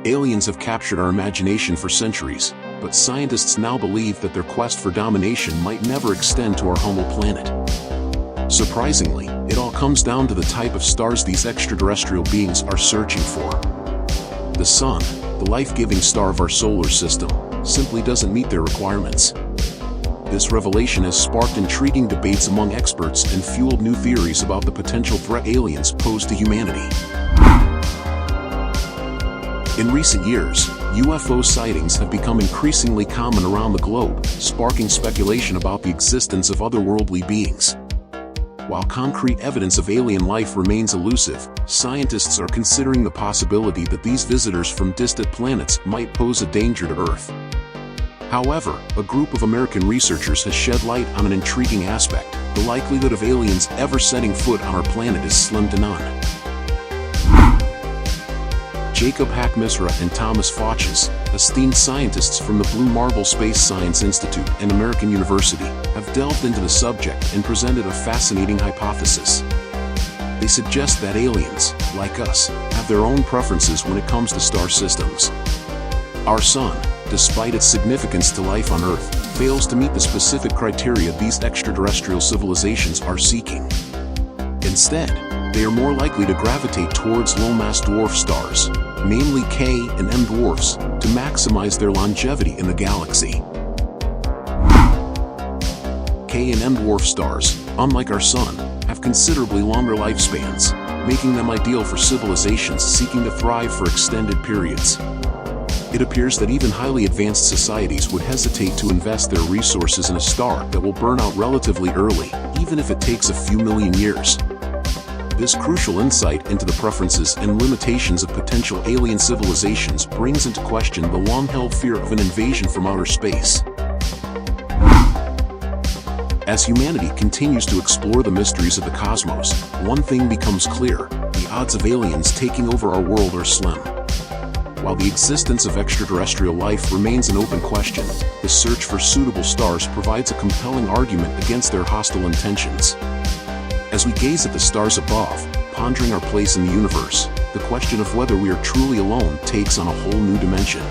Aliens have captured our imagination for centuries, but scientists now believe that their quest for domination might never extend to our humble planet. Surprisingly, it all comes down to the type of stars these extraterrestrial beings are searching for. The Sun, the life-giving star of our solar system, simply doesn't meet their requirements. This revelation has sparked intriguing debates among experts and fueled new theories about the potential threat aliens pose to humanity. In recent years, UFO sightings have become increasingly common around the globe, sparking speculation about the existence of otherworldly beings. While concrete evidence of alien life remains elusive, scientists are considering the possibility that these visitors from distant planets might pose a danger to Earth. However, a group of American researchers has shed light on an intriguing aspect. The likelihood of aliens ever setting foot on our planet is slim to none. Jacob Hack-Misra and Thomas Fauches, esteemed scientists from the Blue Marble Space Science Institute and American University, have delved into the subject and presented a fascinating hypothesis. They suggest that aliens, like us, have their own preferences when it comes to star systems. Our Sun, despite its significance to life on Earth, fails to meet the specific criteria these extraterrestrial civilizations are seeking. Instead, they are more likely to gravitate towards low-mass dwarf stars, namely K and M dwarfs, to maximize their longevity in the galaxy. K and M dwarf stars, unlike our Sun, have considerably longer lifespans, making them ideal for civilizations seeking to thrive for extended periods. It appears that even highly advanced societies would hesitate to invest their resources in a star that will burn out relatively early, even if it takes a few million years. This crucial insight into the preferences and limitations of potential alien civilizations brings into question the long-held fear of an invasion from outer space. As humanity continues to explore the mysteries of the cosmos, one thing becomes clear: the odds of aliens taking over our world are slim. While the existence of extraterrestrial life remains an open question, the search for suitable stars provides a compelling argument against their hostile intentions. As we gaze at the stars above, pondering our place in the universe, the question of whether we are truly alone takes on a whole new dimension.